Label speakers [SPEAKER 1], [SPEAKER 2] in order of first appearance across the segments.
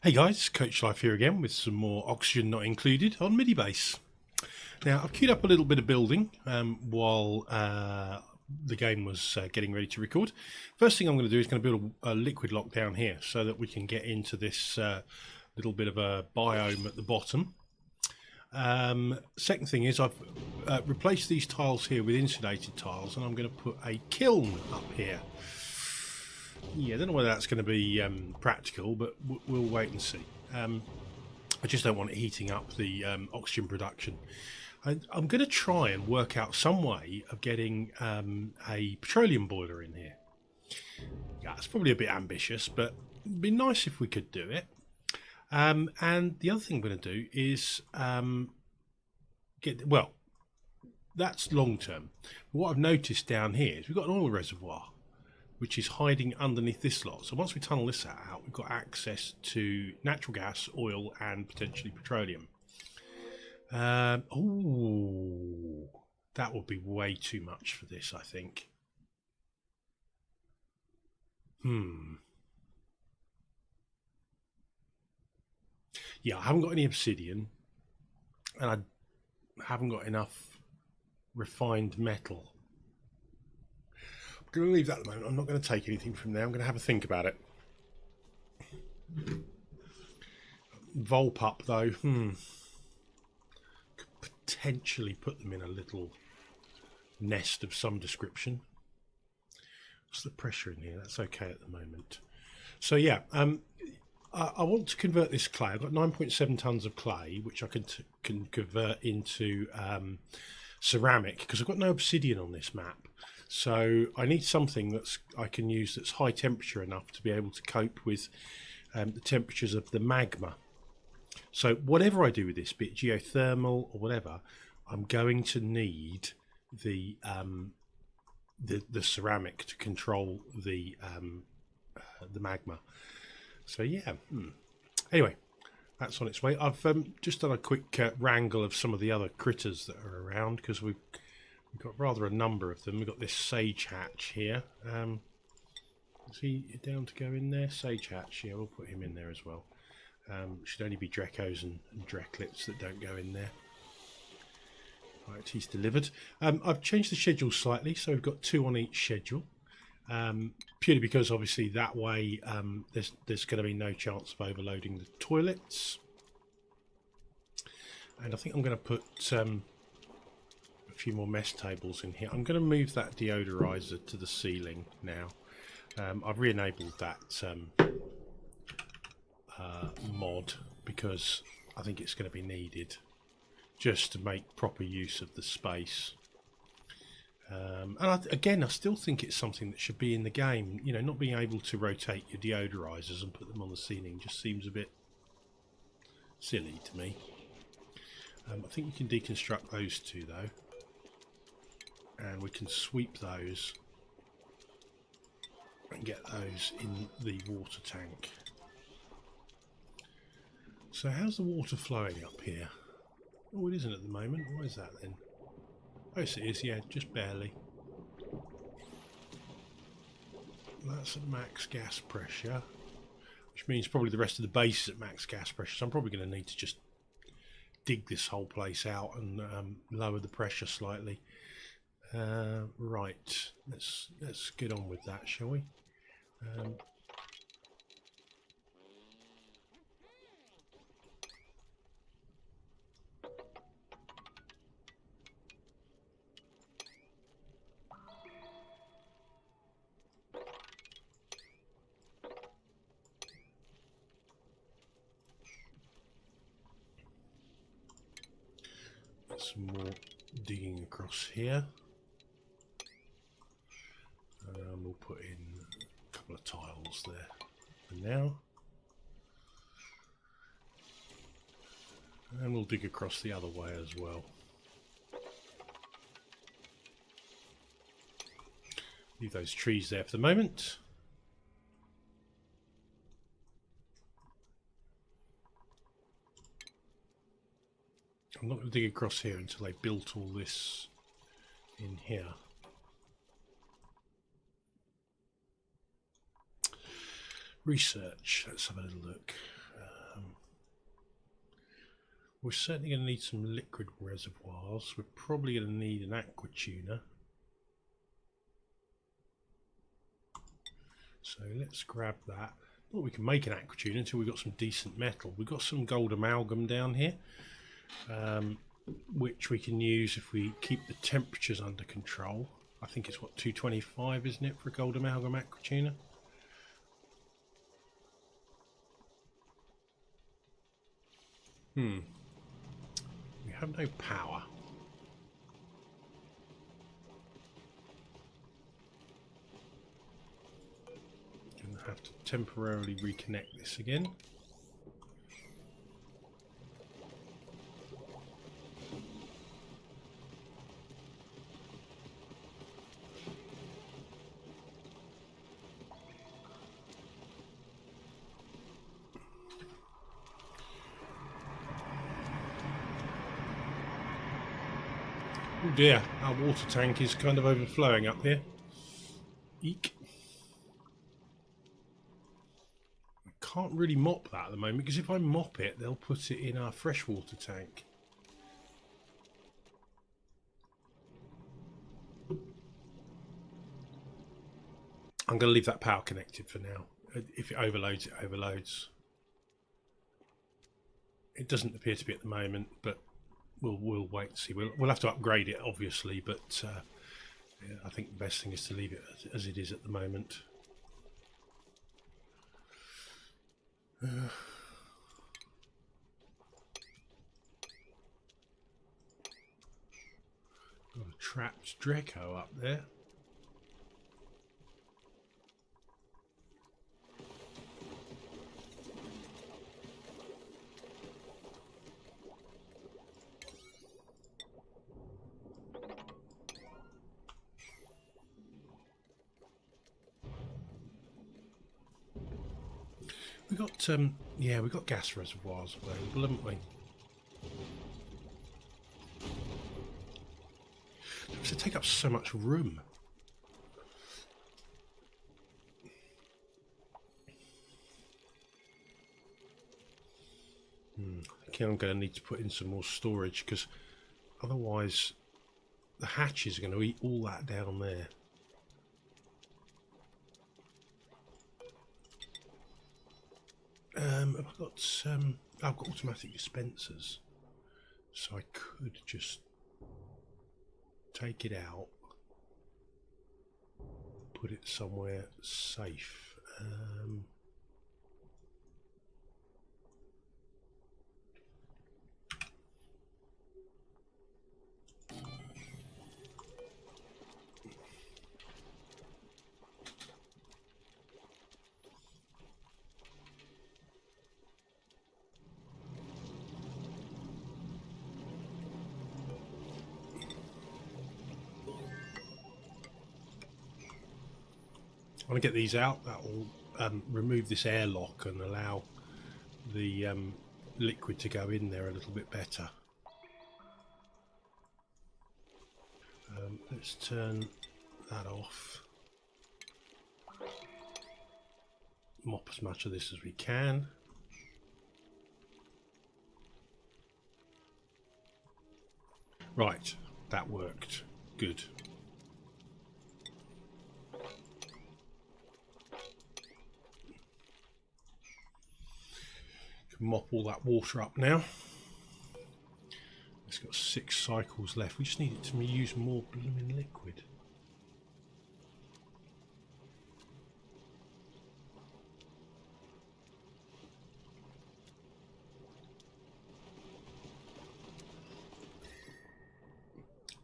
[SPEAKER 1] Hey guys, Coach Life here again with some more oxygen not included on Midibase. Now I've queued up a little bit of building while the game was getting ready to record. First thing I'm going to do is going to build a liquid lock down here so that we can get into this little bit of a biome at the bottom. Second thing is I've replaced these tiles here with insulated tiles, and I'm going to put a kiln up here. Yeah, I don't know whether that's going to be practical, but we'll wait and see. I just don't want it heating up the oxygen production. I'm going to try and work out some way of getting a petroleum boiler in here. Yeah, it's probably a bit ambitious, but it'd be nice if we could do it. And the other thing I'm going to do is that's long term. What I've noticed down here is we've got an oil reservoir which is hiding underneath this lot. So once we tunnel this out, we've got access to natural gas, oil, and potentially petroleum. Oh, that would be way too much for this, I think. Yeah, I haven't got any obsidian, and I haven't got enough refined metal. I'm going to leave that at the moment. I'm not going to take anything from there. I'm going to have a think about it. Volp up though. Could potentially put them in a little nest of some description. What's the pressure in here? That's okay at the moment. So yeah, I want to convert this clay. I've got 9.7 tons of clay, which I can convert into ceramic, because I've got no obsidian on this map. So I need something that's I can use that's high temperature enough to be able to cope with the temperatures of the magma. So whatever I do with this, be it geothermal or whatever, I'm going to need the ceramic to control the magma. So yeah. Anyway, that's on its way. I've just done a quick wrangle of some of the other critters that are around, because we've got rather a number of them. We've got this sage hatch here. Is he down to go in there? Sage hatch, yeah, we'll put him in there as well. Should only be Drecos and Drecklets that don't go in there. Right, he's delivered. I've changed the schedule slightly, so we've got 2 on each schedule. Purely because obviously that way there's going to be no chance of overloading the toilets. And I think I'm going to put a few more mess tables in here. I'm going to move that deodorizer to the ceiling now. I've re-enabled that mod because I think it's going to be needed just to make proper use of the space. And I still think it's something that should be in the game. You know, not being able to rotate your deodorizers and put them on the ceiling just seems a bit silly to me. I think we can deconstruct those two though, and we can sweep those and get those in the water tank. So how's the water flowing up here? Oh, it isn't at the moment. Why is that then? Oh, yes, it is, yeah, just barely. That's at max gas pressure, which means probably the rest of the base is at max gas pressure, so I'm probably going to need to just dig this whole place out and lower the pressure slightly. Right, let's get on with that, shall we? Some more digging across here. We'll put in a couple of tiles there for now. And we'll dig across the other way as well. Leave those trees there for the moment. I'm not going to dig across here until I built all this in here. Research, let's have a little look. We're certainly going to need some liquid reservoirs. We're probably going to need an aqua tuner. So let's grab that. Well, we can make an aqua tuner until we've got some decent metal. We've got some gold amalgam down here, which we can use if we keep the temperatures under control. I think it's what, 225, isn't it, for a gold amalgam aqua tuner? We have no power. Gonna have to temporarily reconnect this again. Oh dear, our water tank is kind of overflowing up here. Eek. I can't really mop that at the moment, because if I mop it, they'll put it in our freshwater tank. I'm going to leave that power connected for now. If it overloads, it overloads. It doesn't appear to be at the moment, but we'll wait and see. We'll have to upgrade it, obviously, but yeah, I think the best thing is to leave it as it is at the moment. Got a trapped Dreco up there. We got yeah, we got gas reservoirs available, haven't we? They take up so much room. I think I'm going to need to put in some more storage, because otherwise the hatches are going to eat all that down there. I've got automatic dispensers, so I could just take it out, put it somewhere safe. I want to get these out. That will remove this airlock and allow the liquid to go in there a little bit better. Let's turn that off. Mop as much of this as we can. Right, that worked. Good. Mop all that water up now. It's got 6 cycles left. We just need it to use more blooming liquid.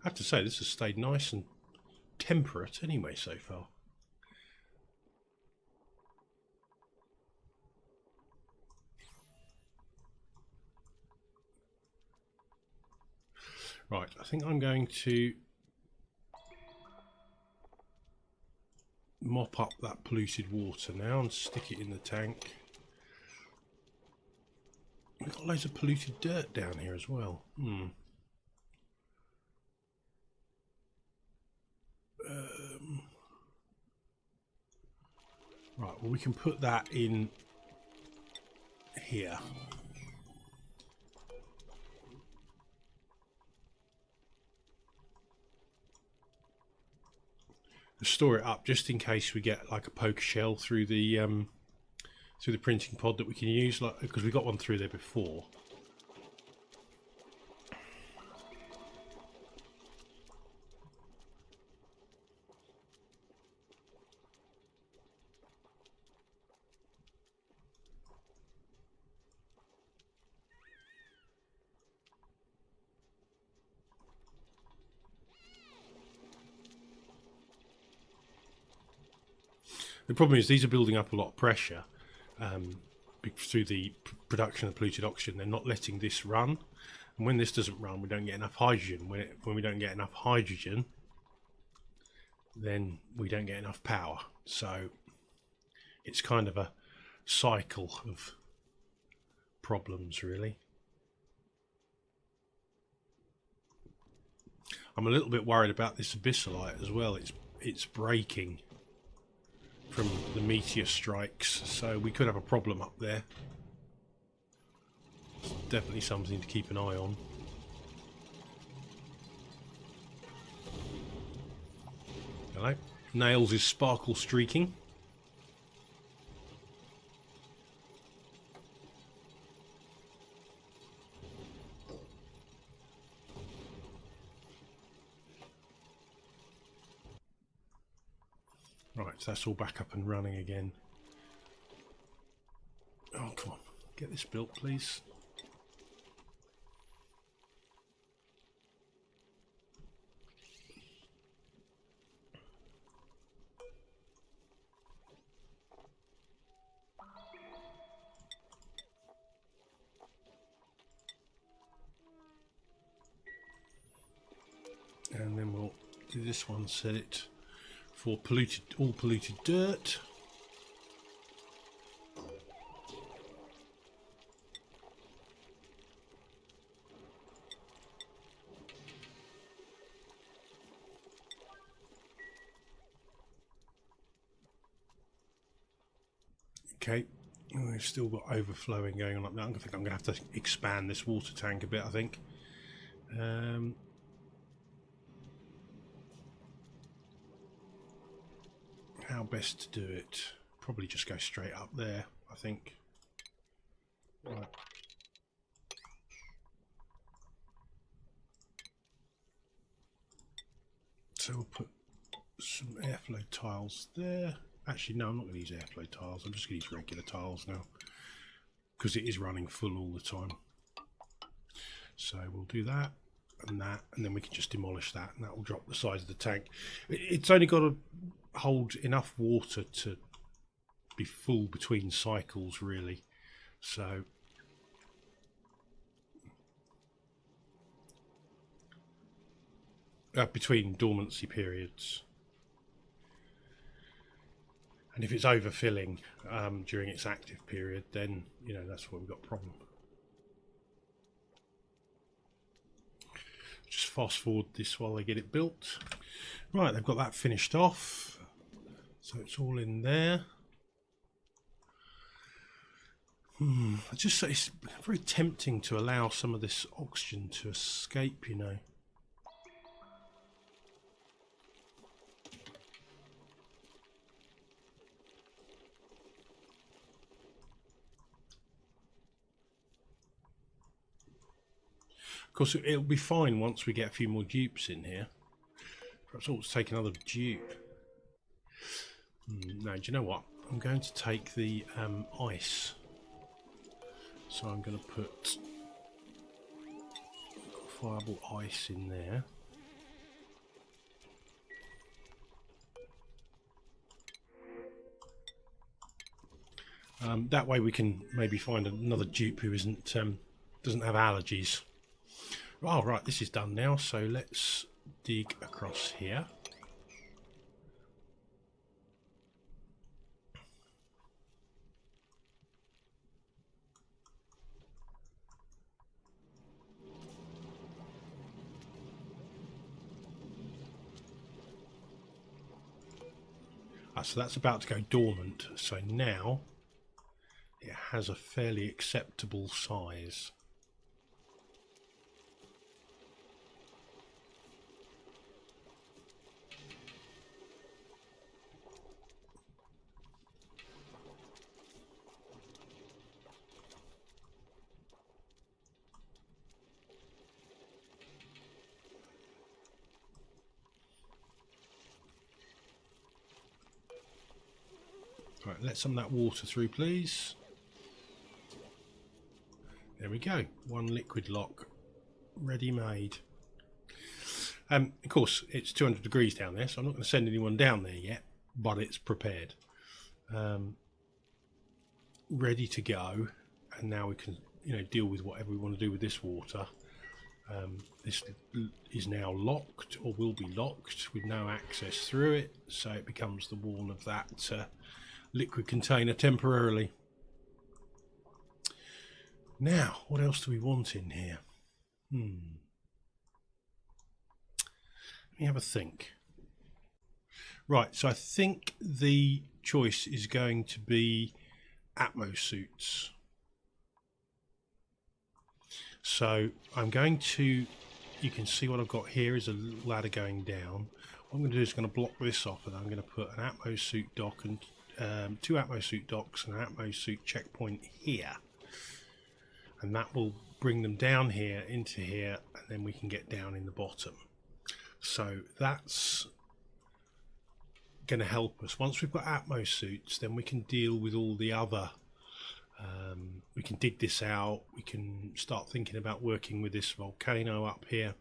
[SPEAKER 1] I have to say, this has stayed nice and temperate anyway so far. Right, I think I'm going to mop up that polluted water now and stick it in the tank. We've got loads of polluted dirt down here as well. Right, well, we can put that in here. store it up just in case we get like a poker shell through the printing pod that we can use, like, because we got one through there before. The problem is these are building up a lot of pressure through the production of polluted oxygen. They're not letting this run, and when this doesn't run, we don't get enough hydrogen. When we don't get enough hydrogen, then we don't get enough power. So it's kind of a cycle of problems, really. I'm a little bit worried about this abyssalite as well. It's breaking from the meteor strikes, so we could have a problem up there. It's definitely something to keep an eye on. Hello. Nails is sparkle streaking. Right, so that's all back up and running again. Oh, come on. Get this built, please. And then we'll do this one, set it for all polluted dirt. Okay, we've still got overflowing going on up there. I think I'm going to have to expand this water tank a bit, I think. How best to do it? Probably just go straight up there, I think. Right. So we'll put some airflow tiles there. Actually, no, I'm not going to use airflow tiles. I'm just going to use regular tiles now because it is running full all the time. So we'll do that, and then we can just demolish that, and that will drop the size of the tank. It's only got to hold enough water to be full between cycles, really. So between dormancy periods. And if it's overfilling during its active period, then, you know, that's where we've got a problem. Just fast forward this while they get it built. Right, they've got that finished off. So it's all in there. It's very tempting to allow some of this oxygen to escape, you know. Of course, it'll be fine once we get a few more dupes in here. Perhaps I'll take another dupe. No, do you know what? I'm going to take the ice. So I'm going to put fireball ice in there. That way we can maybe find another dupe who isn't doesn't have allergies. Oh, right, this is done now, so let's dig across here. So that's about to go dormant, so now it has a fairly acceptable size. Right, let some of that water through, please. There we go. One liquid lock ready made. Of course, it's 200 degrees down there, so I'm not going to send anyone down there yet, but it's prepared. Ready to go, and now we can, deal with whatever we want to do with this water. This is now locked, or will be locked, with no access through it, so it becomes the wall of that liquid container temporarily. Now, what else do we want in here? Let me have a think. Right, so I think the choice is going to be Atmo suits. So I'm going to, you can see what I've got here is a ladder going down. What I'm going to do is going to block this off, and I'm going to put an Atmo suit dock and 2 Atmo suit docks and an Atmo suit checkpoint here. And that will bring them down here into here, and then we can get down in the bottom. So that's going to help us. Once we've got Atmo suits, then we can deal with all the other. We can dig this out. We can start thinking about working with this volcano up here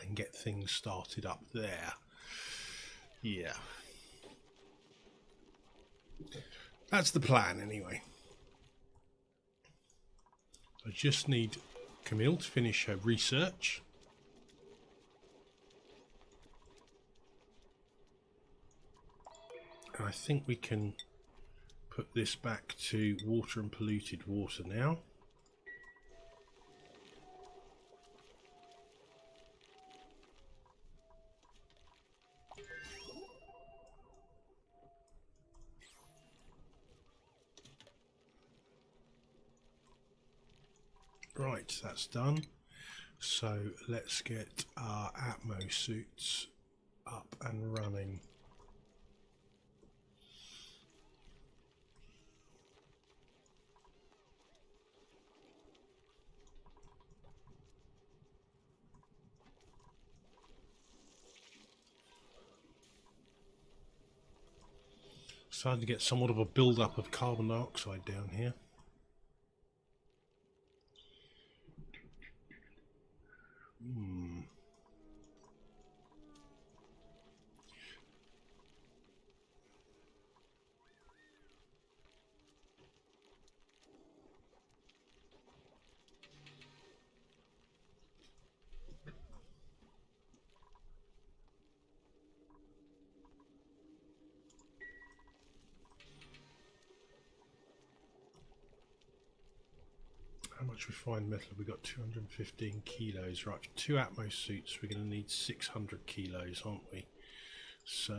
[SPEAKER 1] and get things started up there. Yeah. That's the plan anyway. I just need Camille to finish her research. And I think we can put this back to water and polluted water now. Right, that's done. So let's get our Atmo suits up and running. Starting to get somewhat of a build-up of carbon dioxide down here. How much refined metal have we got? 215 kilos. Right, for 2 Atmo suits we're going to need 600 kilos, aren't we? So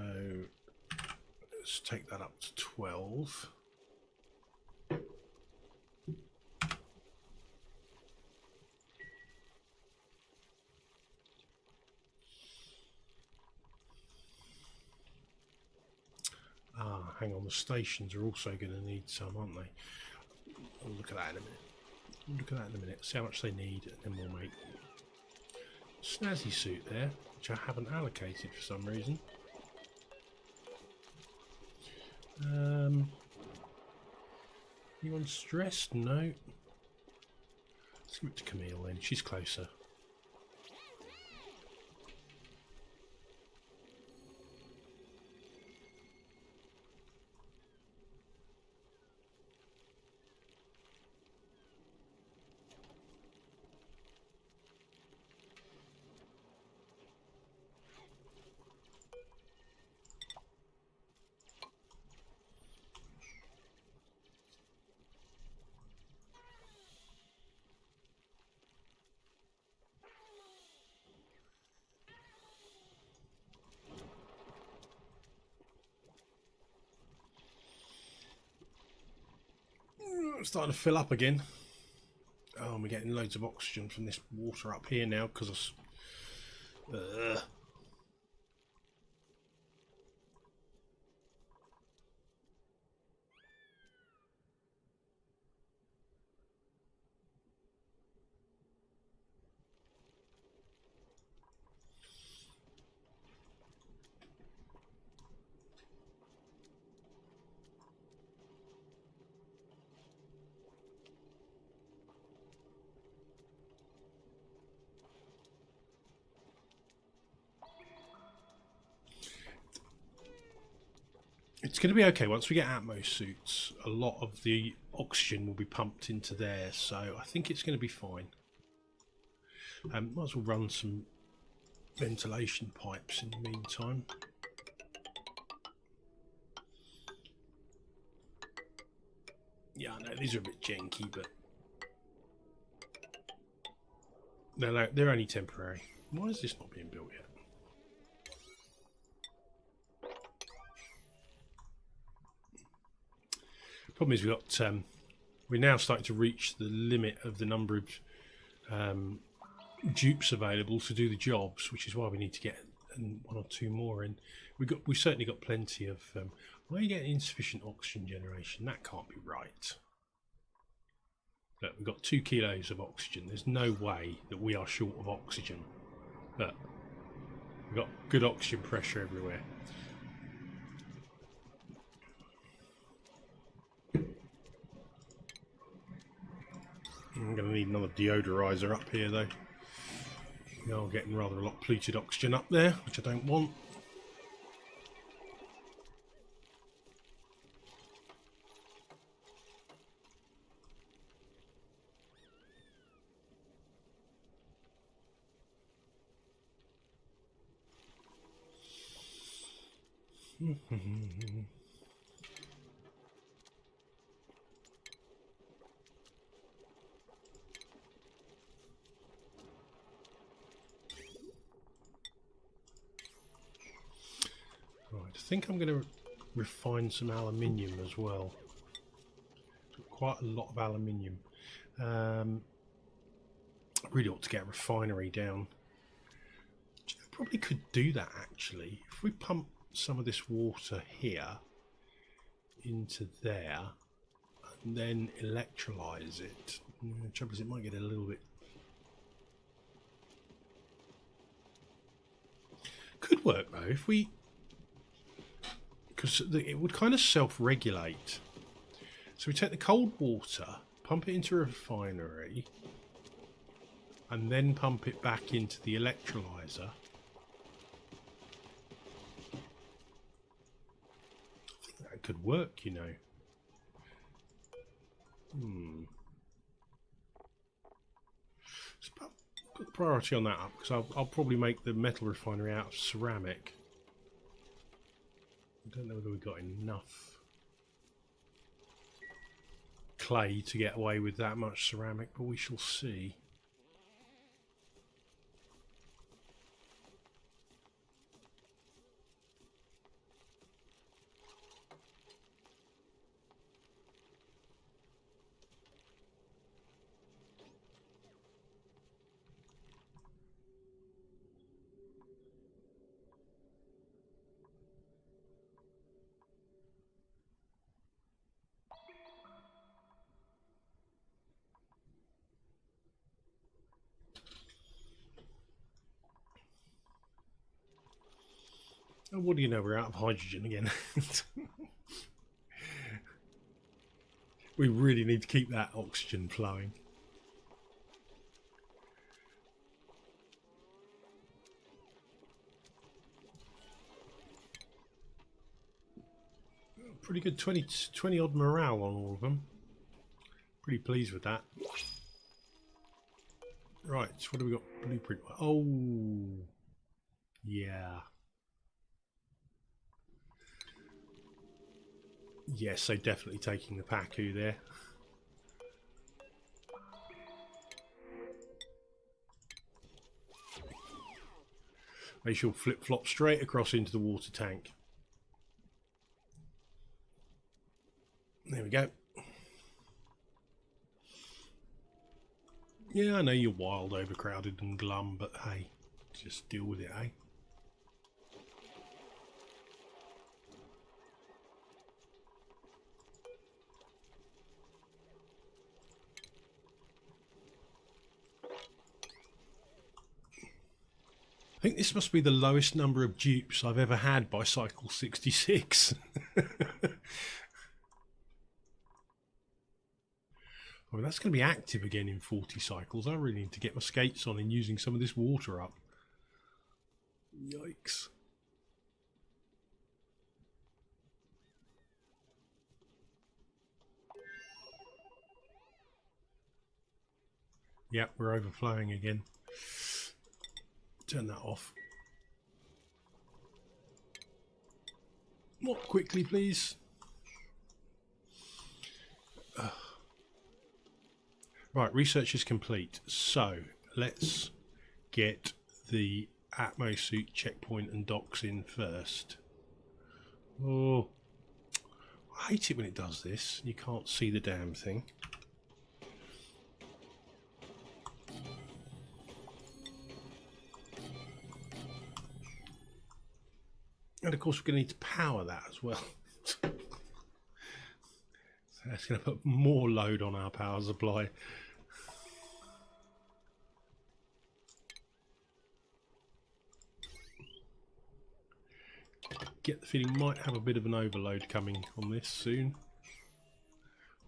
[SPEAKER 1] let's take that up to 12. Hang on, the stations are also going to need some, aren't they? We'll look at that in a minute. Look at that in a minute, see how much they need, and then we'll make snazzy suit there, which I haven't allocated for some reason. Anyone stressed? No. Let's give it to Camille then, she's closer. Starting to fill up again. Oh, we're getting loads of oxygen from this water up here now because of it's going to be okay. Once we get Atmo suits, a lot of the oxygen will be pumped into there, so I think it's going to be fine. Might as well run some ventilation pipes in the meantime. Yeah, I know these are a bit janky, but no, they're only temporary. Why is this not being built yet? Problem is we're now starting to reach the limit of the number of dupes available to do the jobs, which is why we need to get one or two more in. We've certainly got plenty of. Why are you getting insufficient oxygen generation? That can't be right. Look, we've got 2 kilos of oxygen. There's no way that we are short of oxygen. Look, we've got good oxygen pressure everywhere. I'm going to need another deodorizer up here though. We are getting rather a lot of polluted oxygen up there, which I don't want. Right, I think I'm going to refine some aluminium as well. Quite a lot of aluminium. I really ought to get a refinery down. Probably could do that actually. If we pump some of this water here into there and then electrolyze it. The trouble is it might get a little bit. Could work though if we, because it would kind of self-regulate. So we take the cold water, pump it into a refinery, and then pump it back into the electrolyzer. I think that could work, you know. So put priority on that up, because I'll probably make the metal refinery out of ceramic. I don't know whether we've got enough clay to get away with that much ceramic, but we shall see. Oh, what do you know, we're out of hydrogen again. We really need to keep that oxygen flowing. Pretty good 20 odd morale on all of them. Pretty pleased with that. Right, so what do we got? Blueprint. Oh, yeah. Yes, they're definitely taking the Pacu there. They shall flip-flop straight across into the water tank. There we go. Yeah, I know you're wild, overcrowded and glum, but hey, just deal with it, eh? I think this must be the lowest number of dupes I've ever had by cycle 66. I mean, that's going to be active again in 40 cycles. I really need to get my skates on and using some of this water up. Yikes. Yeah, we're overflowing again. Turn that off. More quickly, please. Right, research is complete. So let's get the Atmo Suit checkpoint and docks in first. Oh, I hate it when it does this. You can't see the damn thing. And of course we're going to need to power that as well. So that's going to put more load on our power supply. Get the feeling might have a bit of an overload coming on this soon.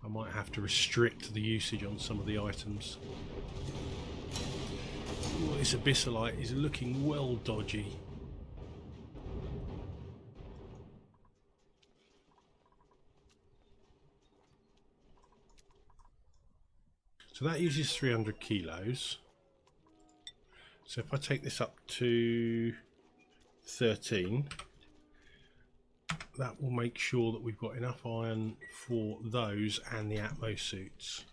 [SPEAKER 1] I might have to restrict the usage on some of the items. Ooh, this abyssalite is looking well dodgy. So that uses 300 kilos. So if I take this up to 13, that will make sure that we've got enough iron for those and the Atmo suits.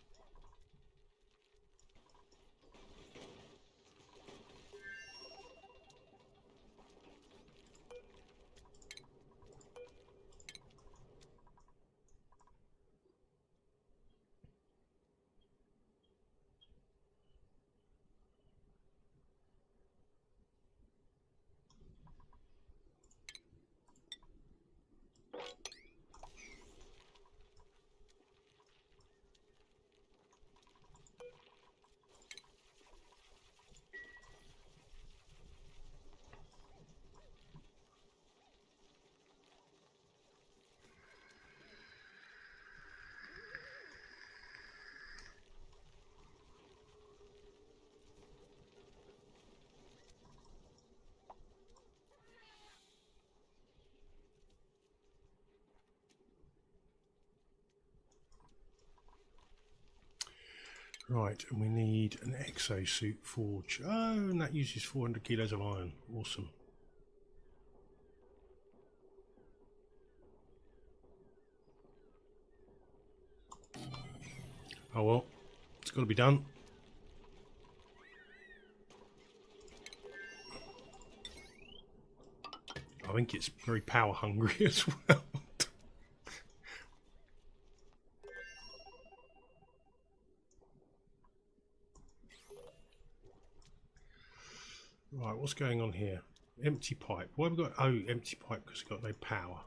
[SPEAKER 1] Right, and we need an exosuit forge. Oh, and that uses 400 kilos of iron. Awesome. Oh well, it's got to be done. I think it's very power hungry as well. Right, what's going on here? Empty pipe. Why have we got? Oh, empty pipe because it's got no power.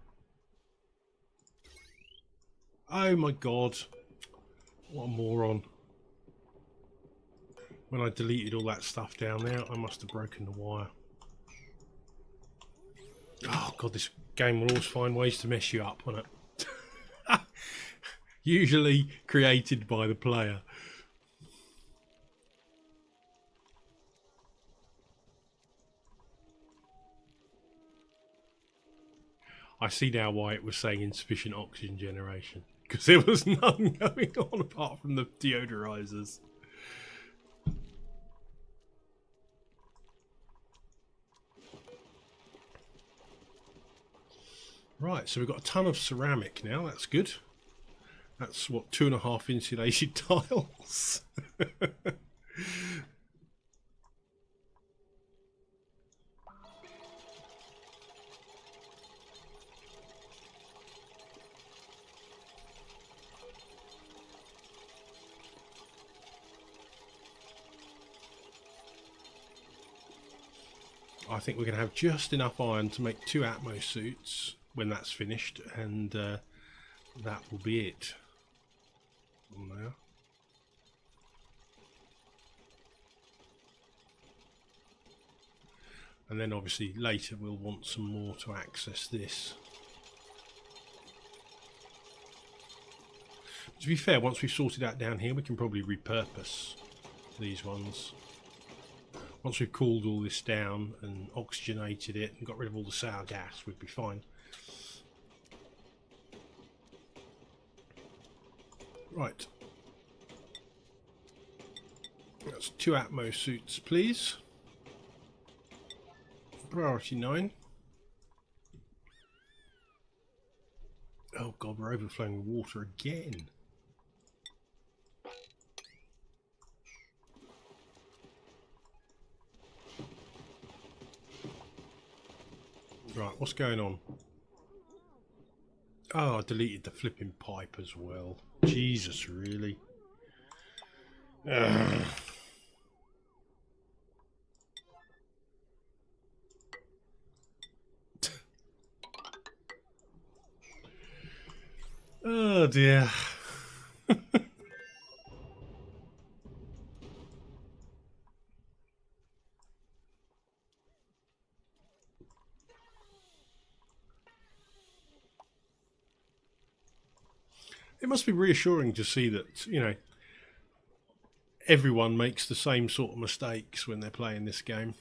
[SPEAKER 1] Oh my god. What a moron. When I deleted all that stuff down there, I must have broken the wire. Oh god, this game will always find ways to mess you up, won't it? Usually created by the player. I see now why it was saying insufficient oxygen generation, because there was none going on apart from the deodorizers. Right, so we've got a ton of ceramic now. That's good. That's what, 2.5 insulated tiles. I think we're going to have just enough iron to make 2 Atmo suits when that's finished, and that will be it. Now. And then obviously later we'll want some more to access this. To be fair, once we've sorted out down here, we can probably repurpose these ones. Once we've cooled all this down and oxygenated it and got rid of all the sour gas, we'd be fine. Right. That's 2 Atmo suits, please. Priority 9. Oh god, we're overflowing with water again. Right, what's going on? Oh, I deleted the flipping pipe as well. Jesus, really? Ugh. Oh dear. It must be reassuring to see that, you know, everyone makes the same sort of mistakes when they're playing this game.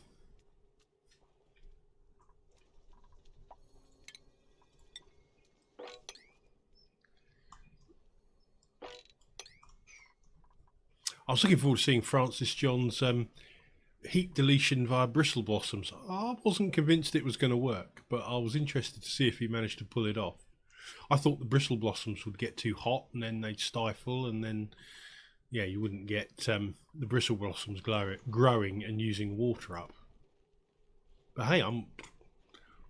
[SPEAKER 1] I was looking forward to seeing Francis John's heat deletion via bristle blossoms. I wasn't convinced it was going to work, but I was interested to see if he managed to pull it off. I thought the bristle blossoms would get too hot and then they'd stifle, and then, yeah, you wouldn't get the bristle blossoms growing and using water up. But hey, I'm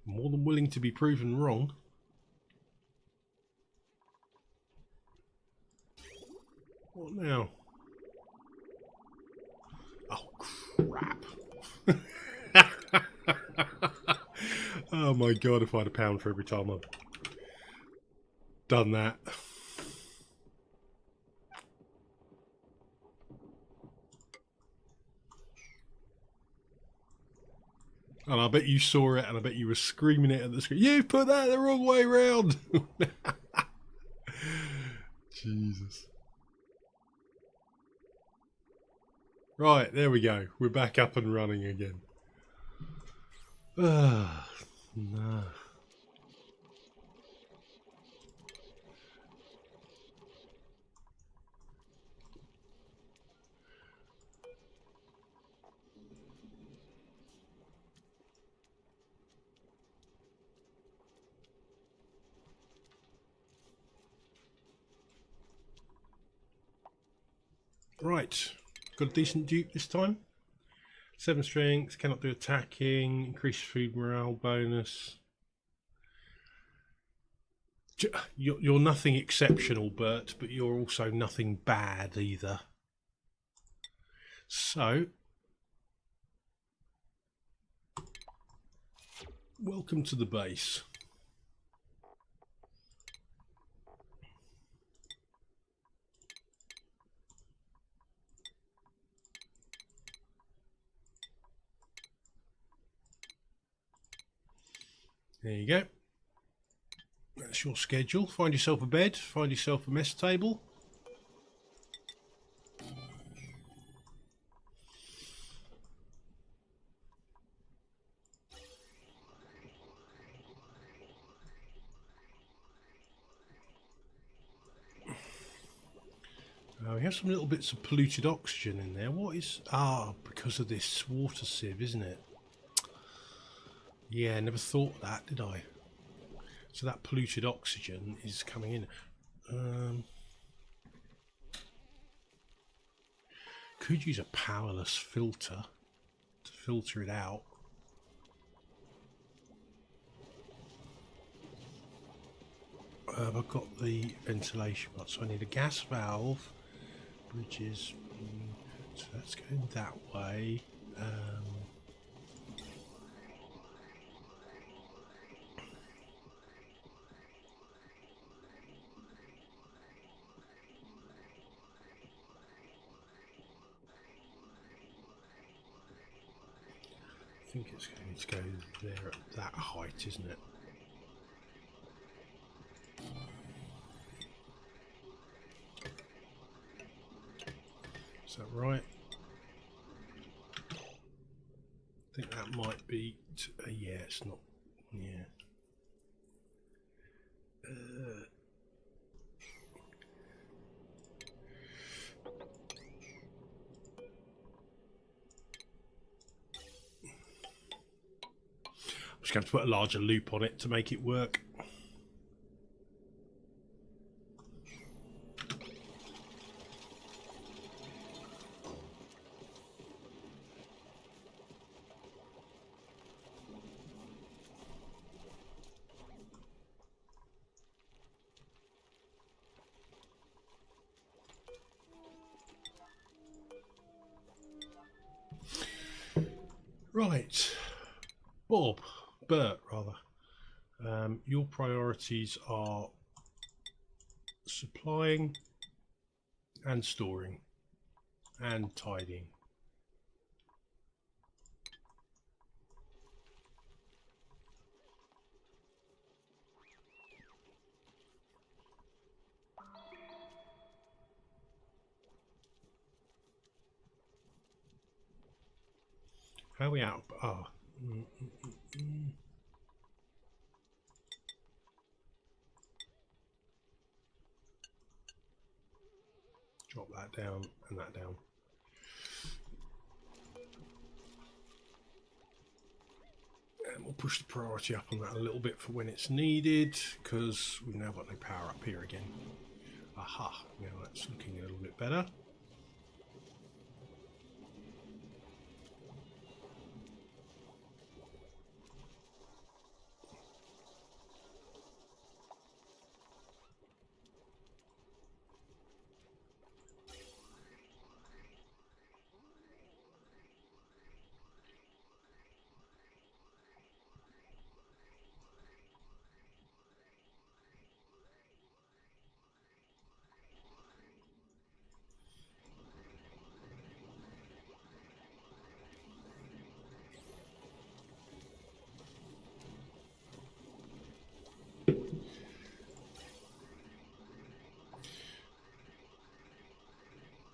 [SPEAKER 1] more than willing to be proven wrong. What now? Oh, crap. Oh my god, if I had £1 for every time I've done that. And I bet you saw it, and I bet you were screaming it at the screen. You put that the wrong way round! Jesus. Right, there we go. We're back up and running again. Ah, no. Right, got a decent dupe this time. 7 strength, cannot do attacking, increased food morale bonus. You're nothing exceptional, Bert, but you're also nothing bad either. So, welcome to the base. There you go. That's your schedule. Find yourself a bed, find yourself a mess table. We have some little bits of polluted oxygen in there. What is... Ah, because of this water sieve, isn't it? Yeah, never thought of that, did I? So that polluted oxygen is coming in. Could use a powerless filter to filter it out. I've got the ventilation part, so I need a gas valve, bridges, so that's going that way. I think it's going to go there at that height, isn't it? Is that right? I think that might be... yeah, it's not... yeah. Just going to put a larger loop on it to make it work. Right, Bert, rather. Your priorities are supplying and storing and tidying. How are we out? Oh. Drop that down and that down. And we'll push the priority up on that a little bit for when it's needed, because we've now got no power up here again. Aha, now that's looking a little bit better.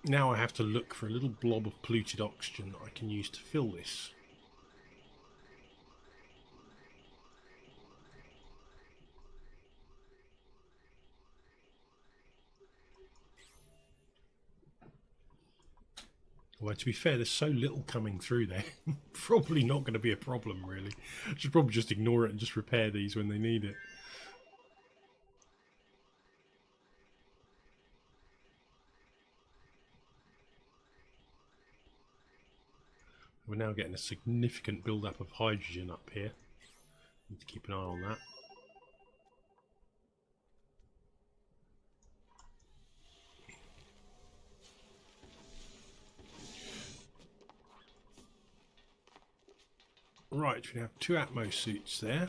[SPEAKER 1] Now I have to look for a little blob of polluted oxygen that I can use to fill this. Well, to be fair, there's so little coming through there. Probably not going to be a problem, really. I should probably just ignore it and just repair these when they need it. We're now getting a significant build-up of hydrogen up here. Need to keep an eye on that. Right, we have 2 Atmo suits there.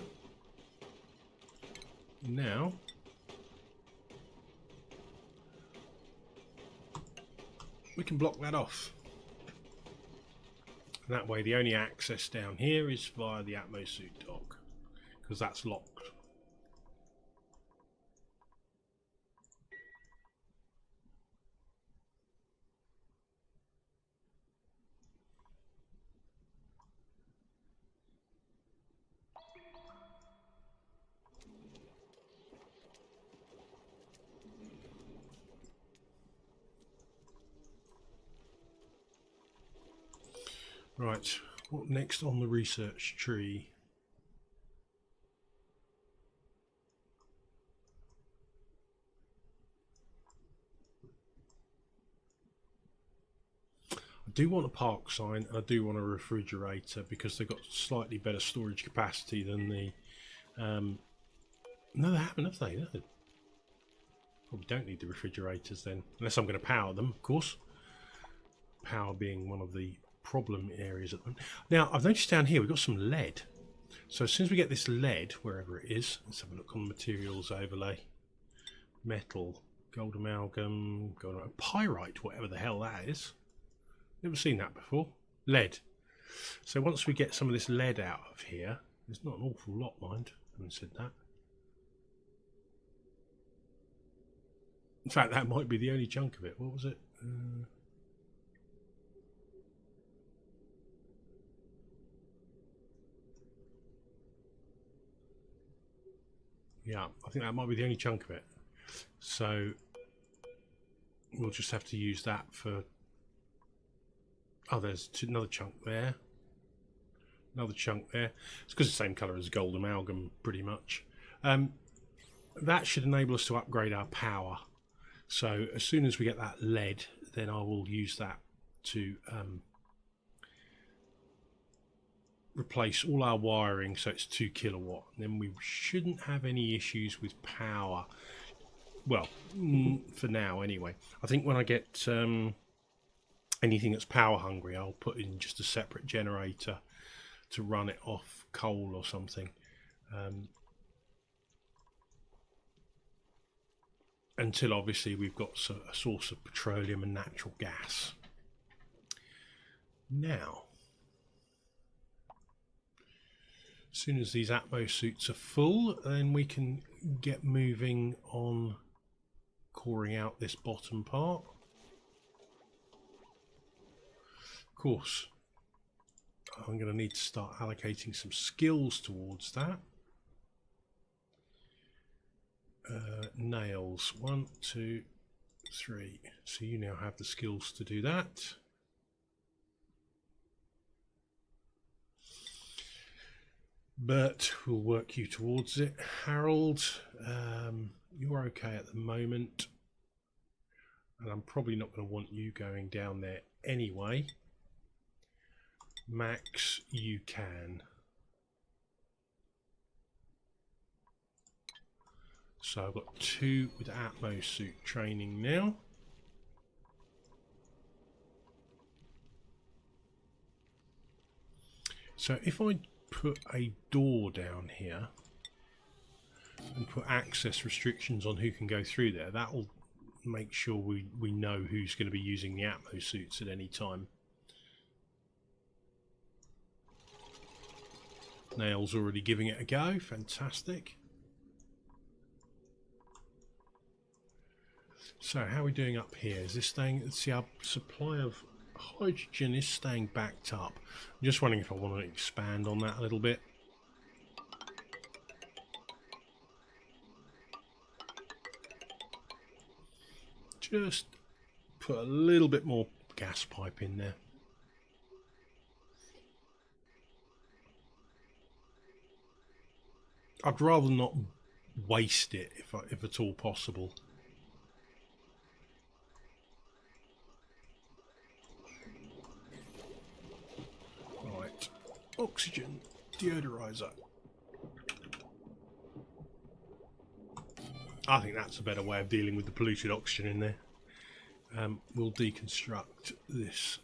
[SPEAKER 1] Now, we can block that off. And that way the only access down here is via the Atmo suit dock, because that's locked. Right, what next on the research tree? I do want a park sign, and I do want a refrigerator, because they've got slightly better storage capacity than the... no, they haven't, have they? No. Probably don't need the refrigerators then, unless I'm going to power them, of course. Power being one of the problem areas at the moment. Now, I've noticed down here we've got some lead. So as soon as we get this lead, wherever it is, let's have a look on materials overlay. Metal, gold amalgam, pyrite, whatever the hell that is. Never seen that before. Lead. So once we get some of this lead out of here, there's not an awful lot, mind. I haven't said that. In fact, that might be the only chunk of it. What was it? Yeah, I think that might be the only chunk of it. So we'll just have to use that for... Oh, there's another chunk there. Another chunk there. It's because it's the same colour as gold amalgam, pretty much. That should enable us to upgrade our power. So as soon as we get that lead, then I will use that to replace all our wiring, so it's 2 kilowatt. And then we shouldn't have any issues with power. Well, for now anyway. I think when I get anything that's power hungry, I'll put in just a separate generator to run it off coal or something. Until obviously we've got a source of petroleum and natural gas. Now, as soon as these Atmo suits are full, then we can get moving on coring out this bottom part. Of course, I'm going to need to start allocating some skills towards that. Nails, 1, 2, 3. So you now have the skills to do that. But we'll work you towards it. Harold, you're okay at the moment. And I'm probably not going to want you going down there anyway. Max, you can. So I've got 2 with Atmo suit training now. So if I put a door down here and put access restrictions on who can go through there, that will make sure we know who's going to be using the Atmo suits at any time. Nail's already giving it a go. Fantastic. So how are we doing up here? Is this staying? Let's see, our supply of hydrogen is staying backed up. I'm just wondering if I want to expand on that a little bit. Just put a little bit more gas pipe in there. I'd rather not waste it if at all possible. Right, oxygen deodorizer. I think that's a better way of dealing with the polluted oxygen in there. We'll deconstruct this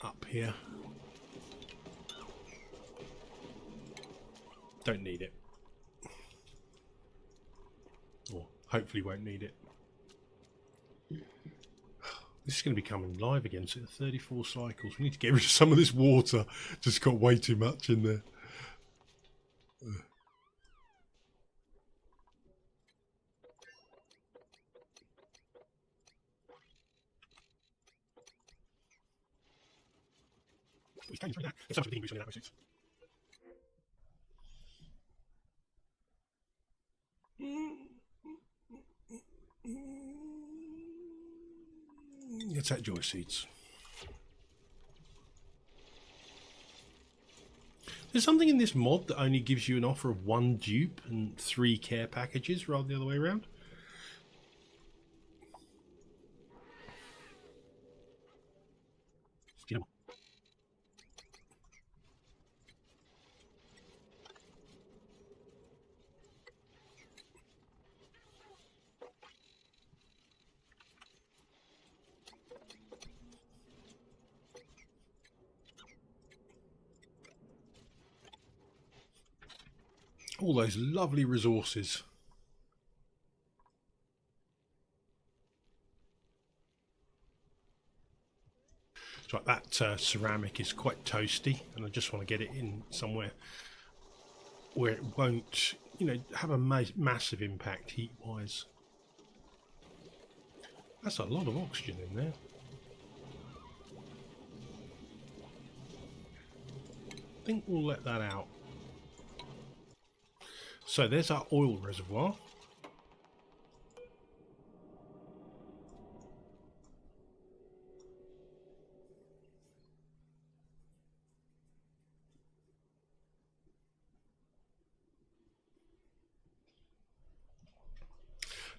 [SPEAKER 1] up here. Don't need it. Or hopefully won't need it. This is going to be coming live again, so 34 cycles. We need to get rid of some of this water. Just got way too much in there. Let's take joy seeds. There's something in this mod that only gives you an offer of 1 dupe and 3 care packages rather than the other way around. All those lovely resources. So that ceramic is quite toasty, and I just want to get it in somewhere where it won't, you know, have a massive impact heat-wise. That's a lot of oxygen in there. I think we'll let that out. So there's our oil reservoir.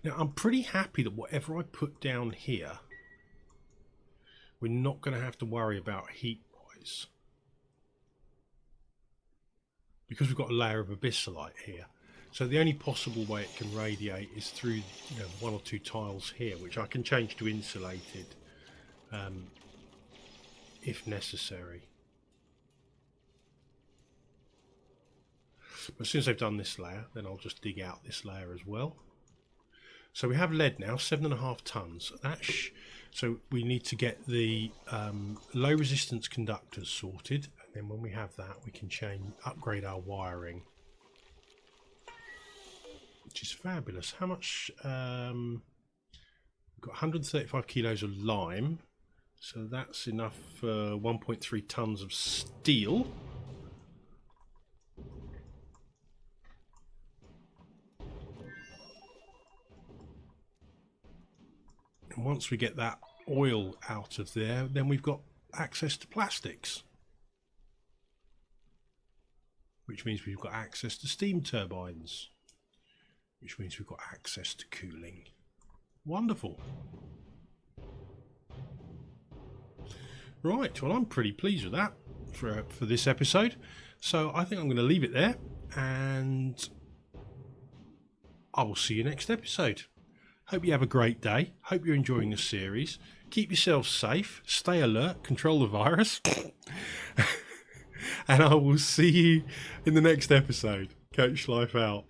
[SPEAKER 1] Now, I'm pretty happy that whatever I put down here, we're not going to have to worry about heat-wise, because we've got a layer of abyssalite here. So the only possible way it can radiate is through, you know, one or two tiles here, which I can change to insulated if necessary. But as soon as I've done this layer, then I'll just dig out this layer as well. So we have lead now, 7.5 tons. So we need to get the low resistance conductors sorted, and then when we have that, we can upgrade our wiring, which is fabulous. How much? We've got 135 kilos of lime, so that's enough for 1.3 tons of steel. And once we get that oil out of there, then we've got access to plastics, which means we've got access to steam turbines, which means we've got access to cooling. Wonderful. Right, well, I'm pretty pleased with that for this episode. So I think I'm going to leave it there, and I will see you next episode. Hope you have a great day. Hope you're enjoying the series. Keep yourselves safe. Stay alert. Control the virus. And I will see you in the next episode. Coach Life out.